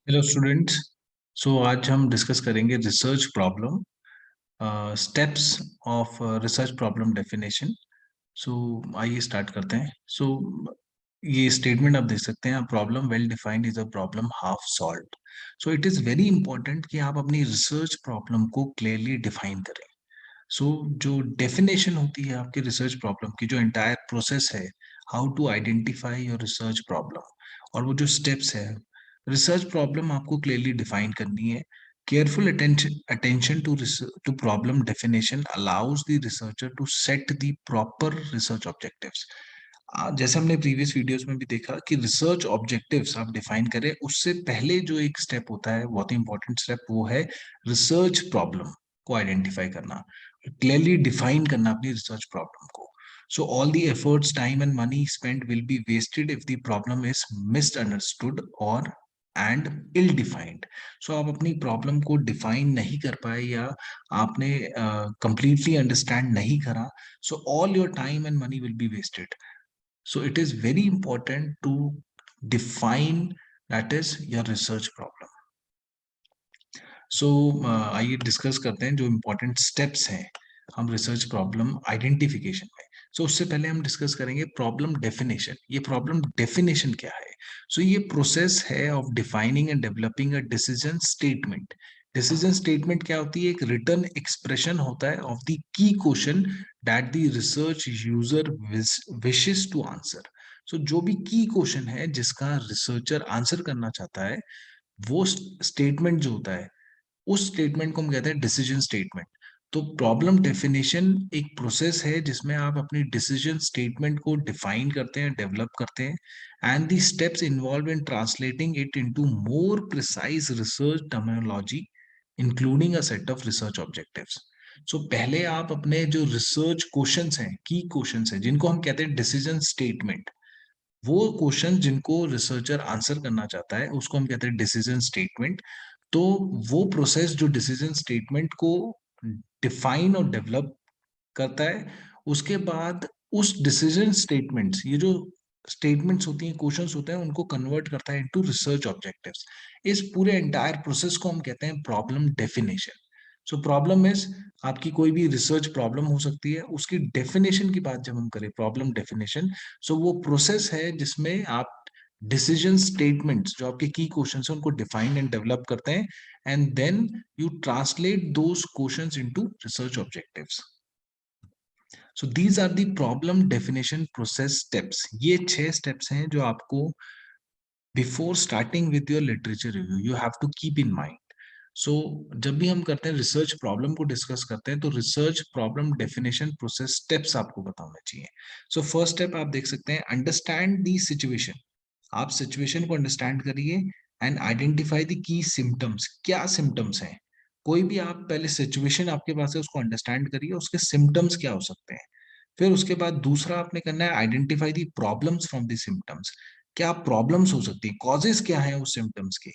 Hello students. सो आज हम discuss करेंगे research problem, steps of research problem definition. So आइए स्टार्ट करते हैं। ये स्टेटमेंट आप देख सकते हैं, problem well defined is a problem half solved. So it is very important कि आप अपनी रिसर्च प्रॉब्लम को क्लियरली डिफाइन करें। जो डेफिनेशन होती है आपकी रिसर्च प्रॉब्लम की, जो एंटायर प्रोसेस है, how to identify your research problem, और वो जो स्टेप्स है, रिसर्च प्रॉब्लम आपको क्लियरली डिफाइन करनी है। Careful attention to problem definition allows the researcher to set the proper research objectives. जैसे हमने प्रीवियस वीडियोस में भी देखा कि रिसर्च ऑब्जेक्टिव्स आप डिफाइन करें, उससे पहले जो एक स्टेप होता है, बहुत ही इंपॉर्टेंट स्टेप, वो है रिसर्च प्रॉब्लम को आइडेंटिफाई करना, क्लियरली डिफाइन करना अपनी रिसर्च प्रॉब्लम को। So all the efforts, time and money spent will be wasted if the problem is misunderstood or and ill defined. So आप अपनी प्रॉब्लम को डिफाइन नहीं कर पाए या आपने completely understand नहीं करा, so all your time and money will be wasted. So it is very important to define, that is your research problem. सो आइए डिस्कस करते हैं जो इम्पोर्टेंट स्टेप्स हैं हम रिसर्च प्रॉब्लम आइडेंटिफिकेशन में। उससे पहले हम डिस्कस करेंगे प्रॉब्लम डेफिनेशन। ये प्रॉब्लम डेफिनेशन क्या है? ये प्रोसेस है of defining and developing a decision statement. Decision statement क्या होती है? एक रिटर्न एक्सप्रेशन होता है of the key question that the research user wishes to answer. जो भी की क्वेश्चन है जिसका रिसर्चर आंसर करना चाहता है, वो स्टेटमेंट जो होता है, उस स्टेटमेंट को हम कहते हैं डिसीजन स्टेटमेंट। तो प्रॉब्लम डेफिनेशन एक प्रोसेस है जिसमें आप अपनी डिसीजन स्टेटमेंट को डिफाइन करते हैं, डेवलप करते हैं, and the steps involve in translating it into more precise research terminology including a set of research objectives. पहले आप अपने जो रिसर्च क्वेश्चंस हैं, की क्वेश्चंस हैं, जिनको हम कहते हैं डिसीजन स्टेटमेंट, वो क्वेश्चन जिनको रिसर्चर आंसर करना चाहता है उसको हम कहते हैं डिसीजन स्टेटमेंट। तो वो प्रोसेस जो डिसीजन स्टेटमेंट को डिफाइन और डेवलप करता है, उसके बाद उस डिसीजन स्टेटमेंट्स, ये जो स्टेटमेंट्स होती हैं, क्वेश्चंस होते हैं, उनको कन्वर्ट करता है इनटू रिसर्च ऑब्जेक्टिव्स। इस पूरे एंटायर प्रोसेस को हम कहते हैं प्रॉब्लम डेफिनेशन। प्रॉब्लम इज, आपकी कोई भी रिसर्च प्रॉब्लम हो सकती है, उसकी डेफिनेशन की बात जब हम करें, प्रॉब्लम डेफिनेशन, वो प्रोसेस है जिसमें आप डिसीजन स्टेटमेंट्स, जो आपके की क्वेश्चंस हैं, उनको डिफाइन एंड डेवलप करते हैं, and then you translate those questions into research objectives. These are the problem definition process steps. ये 6 स्टेप्स हैं जो आपको before starting with your literature review you have to keep in mind. जब भी हम करते हैं रिसर्च प्रॉब्लम को डिस्कस करते हैं, तो research problem definition process steps आपको पता होने चाहिए। फर्स्ट स्टेप आप देख सकते हैं, अंडरस्टैंड दी सिचुएशन। आप सिचुएशन को अंडरस्टैंड करिए and identify the key symptoms. क्या सिम्टम्स हैं? कोई भी आप पहले सिचुएशन आपके पास है उसको अंडरस्टैंड करिए, उसके सिम्टम्स क्या हो सकते हैं। फिर उसके बाद दूसरा आपने करना है, identify the problems from the symptoms. क्या प्रॉब्लम्स हो सकती है, कॉजेस क्या है उस सिम्टम्स के।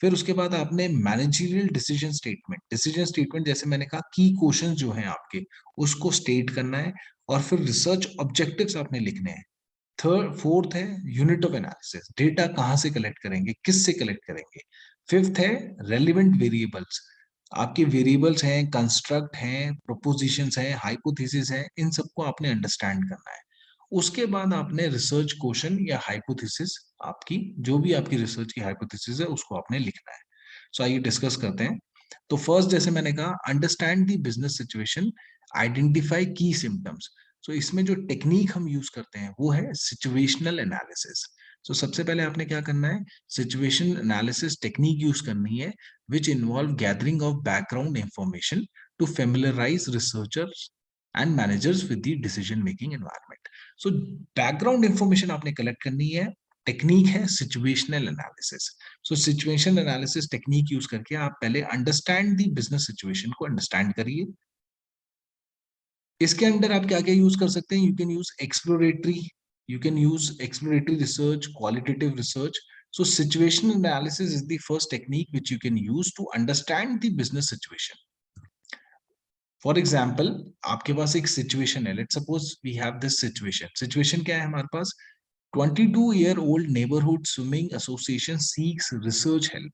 फिर उसके बाद आपने मैनेजरियल डिसीजन स्टेटमेंट जैसे मैंने कहा, की क्वेश्चन जो हैं आपके, उसको स्टेट करना है। और फिर रिसर्च ऑब्जेक्टिव्स आपने लिखने हैं। थर्ड फोर्थ है यूनिट ऑफ एनालिसिस, डेटा कहाँ से कलेक्ट करेंगे, किस से कलेक्ट करेंगे। फिफ्थ है रेलिवेंट वेरिएबल्स, आपके वेरिएबल्स हैं, कंस्ट्रक्ट हैं, प्रोपोजिशंस हैं, हाइपोथेसिस हैं, इन सबको आपने अंडरस्टैंड करना है। उसके बाद आपने रिसर्च क्वेश्चन या हाइपोथेसिस, आपकी जो भी आपकी रिसर्च की हाइपोथेसिस है, उसको आपने लिखना है। आइए डिस्कस करते हैं। तो फर्स्ट, जैसे मैंने कहा, understand the business situation, identify की सिम्टम्स। इसमें जो टेक्निक हम यूज करते हैं वो है सिचुएशनल एनालिसिस। सबसे पहले आपने क्या करना है, सिचुएशन एनालिसिस टेक्निक यूज करनी है, which involve gathering of background information to familiarise researchers and managers with the decision making environment. Background information आपने कलेक्ट करनी है। टेक्निक है situational analysis. Situation analysis technique use करके आप पहले अंडरस्टैंड दी बिजनेस सिचुएशन को अंडरस्टैंड करिए। इसके अंदर आप क्या क्या यूज कर सकते हैं? You can use exploratory research, qualitative research. Situation analysis is the first technique which you can use to understand the business situation. For example, आपके पास एक सिचुएशन है, let suppose we have this situation. Situation क्या है हमारे पास? 22-year-old neighborhood swimming association seeks research help.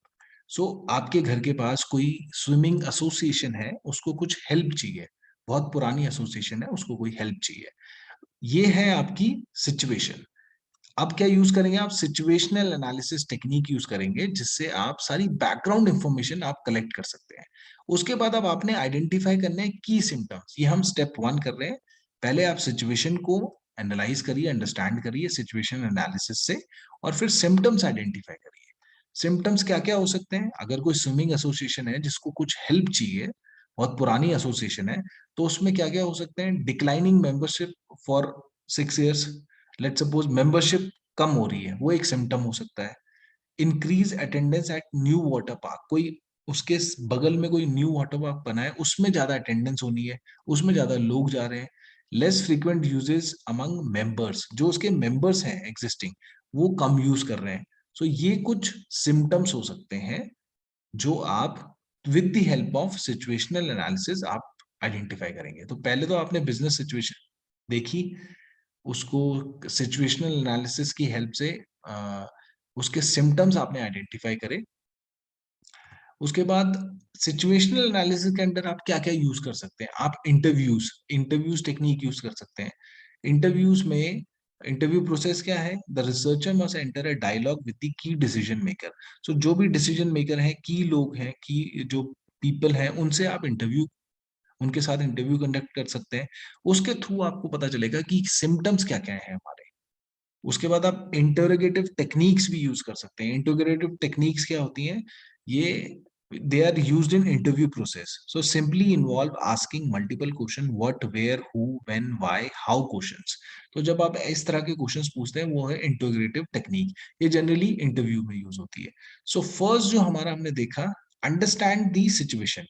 सो आपके घर के पास कोई स्विमिंग एसोसिएशन है, उसको कुछ हेल्प चाहिए, बहुत पुरानी एसोसिएशन है, उसको कोई हेल्प चाहिए। ये है आपकी सिचुएशन। अब क्या यूज करेंगे आप? सिचुएशनल एनालिसिस टेक्निक यूज करेंगे, जिससे आप सारी बैकग्राउंड इंफॉर्मेशन आप कलेक्ट कर सकते हैं। उसके बाद अब आपने आइडेंटिफाई करने हैं की सिम्टम्स। ये हम स्टेप 1 कर रहे हैं। पहले आप सिचुएशन को एनालाइज करिए, अंडरस्टैंड करिए सिचुएशन एनालिसिस से, और फिर सिम्टम्स आइडेंटिफाई करिए। सिम्टम्स क्या क्या हो सकते हैं? अगर कोई स्विमिंग एसोसिएशन है जिसको कुछ हेल्प चाहिए, बहुत पुरानी एसोसिएशन है, तो उसमें क्या क्या हो सकते हैं? Declining membership for 6 years, let suppose membership कम हो रही है, वो एक सिम्टम हो सकता है। Increase attendance at new water park, कोई उसके बगल में कोई न्यू वाटर पार्क बना है, उसमें ज्यादा अटेंडेंस होनी है, उसमें ज्यादा लोग जा रहे हैं। Less frequent uses among members, जो उसके मेंबर्स हैं एग्जिस्टिंग, वो कम यूज कर रहे हैं। सो ये कुछ सिम्टम्स हो सकते हैं जो आप with the help of situational analysis आप आइडेंटिफाई करेंगे। तो पहले तो आपने बिजनेस सिचुएशन देखी, उसको सिचुएशनल एनालिसिस की हेल्प से उसके सिम्टम्स आपने आइडेंटिफाई करे। उसके बाद सिचुएशनल एनालिसिस के अंदर आप क्या क्या यूज कर सकते हैं? आप इंटरव्यूज टेक्निक यूज कर सकते हैं। इंटरव्यूज में इंटरव्यू प्रोसेस क्या है? The researcher must enter a dialogue with the key decision maker. So जो भी डिसीजन मेकर हैं, की लोग हैं, की जो पीपल हैं, उनसे आप उनके साथ इंटरव्यू कंडक्ट कर सकते हैं। उसके थ्रू आपको पता चलेगा कि सिम्टम्स क्या क्या है हमारे। उसके बाद आप इंटरोगेटिव टेक्निक्स भी यूज कर सकते हैं। इंटरोगेटिव टेक्निक्स क्या होती हैं? ये they are used in interview process. So simply involve asking multiple question, what, where, who, when, why, how questions. तो जब आप इस तरह के क्वेश्चंस पूछते हैं, वो है इंटरोगेटिव टेक्निक। ये जनरली इंटरव्यू में यूज होती है। सो फर्स्ट जो हमारा हमने देखा, understand the situation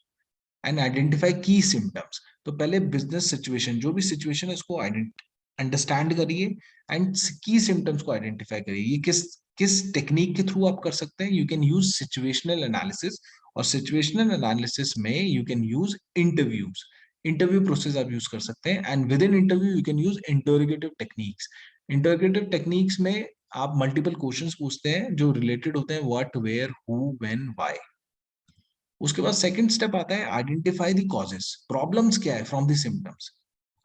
and identify की सिम्टम्स। तो पहले बिजनेस सिचुएशन, जो भी सिचुएशन है, उसको अंडरस्टैंड करिए एंड की सिम्टम्स को आइडेंटिफाई करिए। ये किस किस टेक्निक के थ्रू आप कर सकते हैं? You can use situational analysis, और सिचुएशनल एनालिसिस में you can use interviews. Interview process आप यूज कर सकते हैं, and with in interview you can use interrogative techniques. Interrogative techniques में आप मल्टीपल क्वेश्चंस पूछते हैं जो रिलेटेड होते हैं what, where, who, when, why. उसके बाद सेकंड स्टेप आता है आइडेंटिफाई द कॉजेस। प्रॉब्लम्स क्या है फ्रॉम द सिम्टम्स।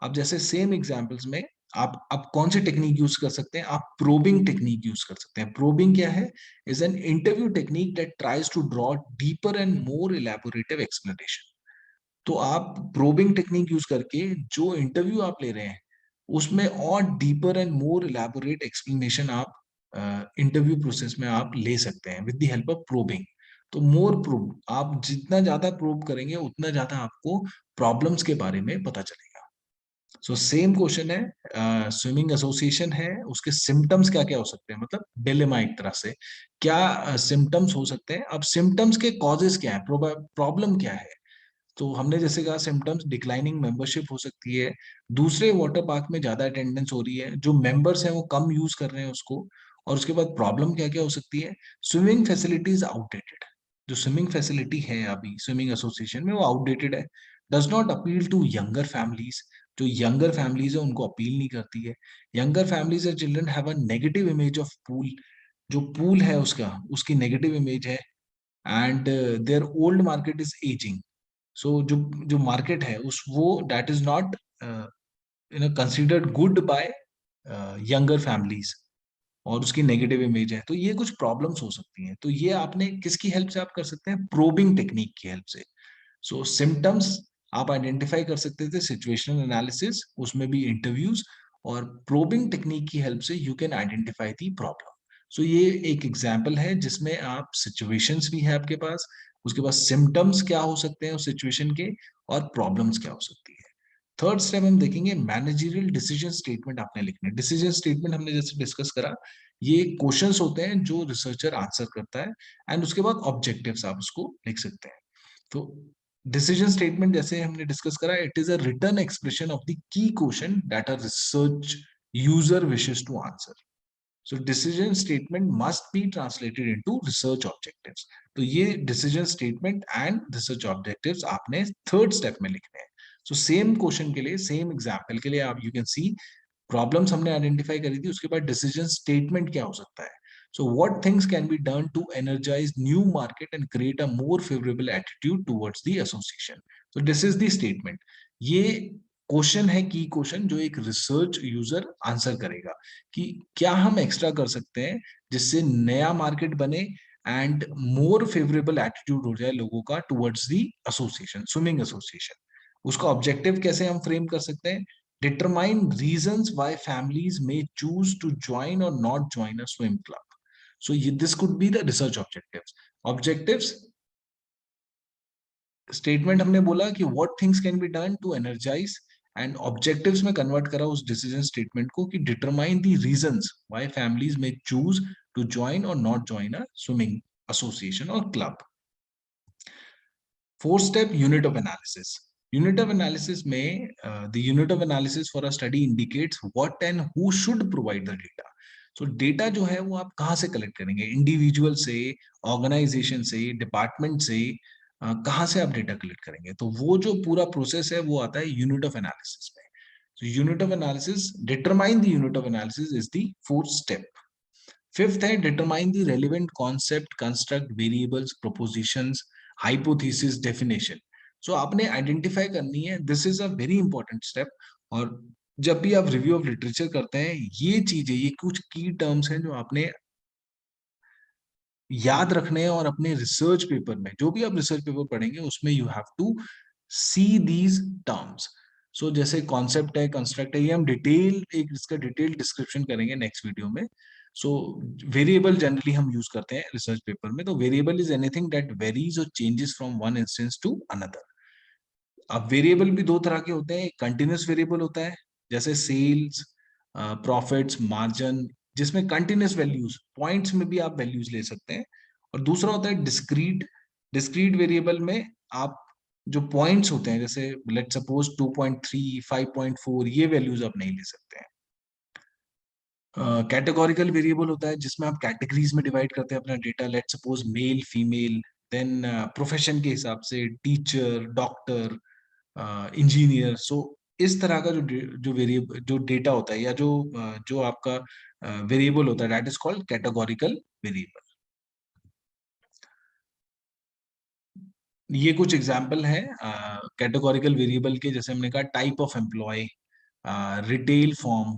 अब जैसे सेम एग्जांपल्स में आप कौन सी टेक्निक यूज कर सकते हैं? आप प्रोबिंग टेक्निक यूज कर सकते हैं। प्रोबिंग क्या है? Is an interview technique that tries to draw deeper and more elaborative explanation. तो आप प्रोबिंग टेक्निक यूज करके जो इंटरव्यू आप ले रहे हैं, उसमें और deeper and more elaborate explanation आप इंटरव्यू प्रोसेस में आप ले सकते हैं with the help of probing. तो मोर प्रोब, आप जितना ज्यादा प्रोब करेंगे, उतना ज्यादा आपको प्रॉब्लम्स के बारे में पता चलेगा। सो सेम क्वेश्चन है, स्विमिंग एसोसिएशन है, उसके सिम्टम्स क्या क्या हो सकते हैं, मतलब डिलेमा एक तरह से। क्या सिम्टम्स हो सकते हैं? अब सिम्टम्स के कॉजेस क्या है, प्रॉब्लम क्या है? तो हमने जैसे कहा सिम्टम्स, डिक्लाइनिंग मेंबरशिप हो सकती है, दूसरे वाटर पार्क में ज्यादा अटेंडेंस हो रही है, जो मेंबर्स हैं वो कम यूज कर रहे हैं उसको। और उसके बाद प्रॉब्लम क्या क्या हो सकती है? Swimming facilities outdated. जो स्विमिंग फैसिलिटी है अभी स्विमिंग एसोसिएशन में, वो आउटडेटेड है। Does not appeal to younger families. जो यंगर फैमिलीज है उनको अपील नहीं करती है। यंगर फैमिलीज और children have a negative image of pool. जो पूल है उसका, उसकी नेगेटिव इमेज है। And their old market is aging. So जो जो मार्केट है उस वो that is not considered good bye younger families, और उसकी नेगेटिव इमेज है। तो ये कुछ प्रॉब्लम्स हो सकती हैं। तो ये आपने किसकी हेल्प से आप कर सकते हैं? प्रोबिंग टेक्निक की हेल्प से। सो सिम्टम्स आप आइडेंटिफाई कर सकते थे सिचुएशनल एनालिसिस, उसमें भी इंटरव्यूज, और प्रोबिंग टेक्निक की हेल्प से you can identify the problem. So ये एक एग्जाम्पल है जिसमें आप सिचुएशंस भी है आपके पास, उसके बाद सिम्टम्स क्या हो सकते हैं उस सिचुएशन के, और प्रॉब्लम्स क्या हो सकती है। थर्ड स्टेप हम देखेंगे मैनेजरियल डिसीजन स्टेटमेंट आपने लिखने। डिसीजन स्टेटमेंट हमने जैसे डिस्कस करा, ये क्वेश्चंस होते हैं जो रिसर्चर आंसर करता है, एंड उसके बाद ऑब्जेक्टिव्स आप उसको लिख सकते हैं। तो डिसीजन स्टेटमेंट जैसे हमने डिस्कस करा, it is a written expression of the key question that a research user wishes to answer. So decision statement must be translated into research objectives. तो ये decision statement and research objectives आपने third step में लिखने हैं। So same question के लिए, same example के लिए आप यू कैन सी प्रॉब्लम्स हमने आइडेंटिफाई करी थी, उसके बाद डिसीजन स्टेटमेंट क्या हो सकता है. So what things can be done to energize new market and create a more favorable attitude towards the association? So this is the statement. ये क्वेश्चन है की क्वेश्चन जो एक रिसर्च यूजर आंसर करेगा कि क्या हम एक्स्ट्रा कर सकते हैं जिससे नया मार्केट बने एंड मोर फेवरेबल एटीट्यूड हो जाए लोगों का towards the association, swimming association. उसका ऑब्जेक्टिव कैसे हम फ्रेम कर सकते हैं? Determine reasons why families may choose to join और not join a swim club. So this could be the research objectives. Objectives statement हमने बोला कि what things can be done to energize, and objectives में convert करा उस decision statement को कि determine the reasons why families may choose to join or not join a swimming association or club. Fourth step, unit of analysis. Unit of analysis में the unit of analysis for a study indicates what and who should provide the data. So data जो है वो आप कहाँ से collect करेंगे? Individual से, organization से, department से, कहाँ से आप data collect करेंगे? तो वो जो पूरा process है वो आता है unit of analysis में. So unit of analysis, determine the unit of analysis is the fourth step. Fifth है determine the relevant concept, construct, variables, propositions, hypothesis, definition. So आपने identify करनी है. This is a very important step. और जब भी आप review of literature करते हैं, ये चीजें, ये कुछ key terms हैं जो आपने याद रखने हैं और अपने रिसर्च पेपर में, जो भी आप रिसर्च पेपर पढ़ेंगे उसमें you have to see these terms. So जैसे कॉन्सेप्ट है, कंस्ट्रक्ट है, ये हम डिटेल एक इसका डिटेल डिस्क्रिप्शन करेंगे नेक्स्ट वीडियो में. सो वेरिएबल जनरली हम यूज करते हैं रिसर्च पेपर में. तो variable is anything that varies और changes from one instance to another. अब वेरिएबल भी दो तरह के होते हैं. कंटिन्यूस वेरिएबल होता है जैसे सेल्स, प्रॉफिट्स, मार्जिन, जिसमें कंटिन्यूस वैल्यूज, पॉइंट्स में भी आप वैल्यूज ले सकते हैं. और दूसरा होता है डिस्क्रीट. डिस्क्रीट वेरिएबल में आप जो पॉइंट्स होते हैं, जैसे लेट सपोज 2.3, 5.4, ये वैल्यूज आप नहीं ले सकते हैं. कैटेगोरिकल वेरिएबल होता है जिसमें आप कैटेगरीज में डिवाइड करते हैं अपना data. Let suppose male, female, then profession के हिसाब से टीचर, डॉक्टर, इंजीनियर. सो इस तरह का जो वेरिएबल, जो डेटा होता है या जो आपका वेरिएबल होता है, that is called categorical variable. ये कुछ एग्जांपल है कैटेगोरिकल वेरिएबल के. जैसे हमने कहा type of employ, retail form,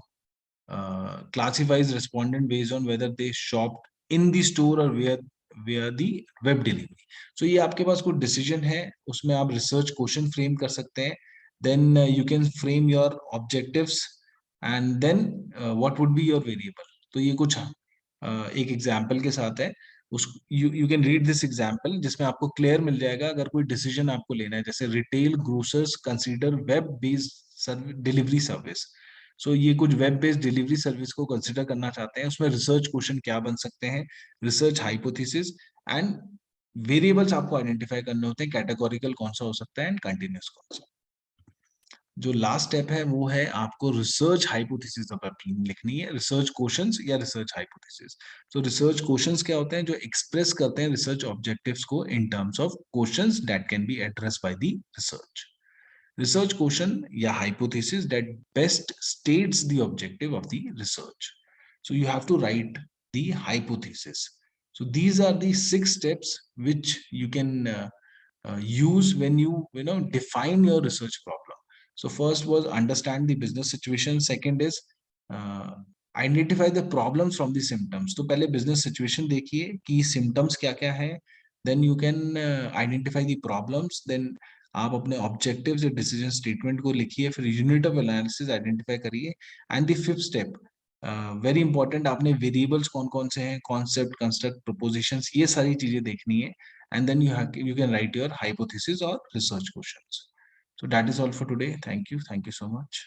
classifies respondent based on whether they shopped in the store or where the web delivery. So ये आपके पास कुछ डिसीजन है, उसमें आप रिसर्च क्वेश्चन फ्रेम कर सकते हैं. Then you can frame your objectives and then what would be your variable. तो ये कुछ एक एग्जांपल के साथ है. उस you can read this example जिसमें आपको क्लियर मिल जाएगा अगर कोई डिसीजन आपको लेना है. जैसे retail grocers consider web based delivery service. So ये कुछ वेब बेस्ड डिलीवरी सर्विस को कंसिडर करना चाहते हैं. उसमें रिसर्च क्वेश्चन क्या बन सकते हैं, रिसर्च हाइपोथेसिस एंड वेरिएबल्स आपको आइडेंटिफाई करने होते हैं. कैटेगोरिकल कौन सा हो सकता है एंड कंटिन्यूस कौन सा. जो लास्ट स्टेप है वो है आपको रिसर्च हाइपोथेसिस लिखनी है, रिसर्च क्वेश्चंस या रिसर्च हाइपोथेसिस. तो रिसर्च क्वेश्चंस क्या होते हैं? जो एक्सप्रेस करते हैं रिसर्च ऑब्जेक्टिव्स को in terms of questions that can be addressed by the research. Research question या hypothesis that best states the objective of the research. So you have to write the hypothesis. So these are the 6 steps which you can use when you know define your research problem. So first was understand the business situation. Second is identify the problems from the symptoms. तो पहले business situation देखिए कि symptoms क्या क्या है. Then you can identify the problems. Then आप अपने objectives या डिसीजन स्टेटमेंट को लिखिए, फिर यूनिट ऑफ एनालिसिस आइडेंटिफाई करिए. And the fifth step very important, आपने वेरिएबल्स कौन कौन से हैं, कॉन्सेप्ट, कंस्ट्रक्ट, प्रोपोजिशंस, ये सारी चीजें देखनी है. And then you can write your hypothesis और research questions. So that is all for today. Thank you so much.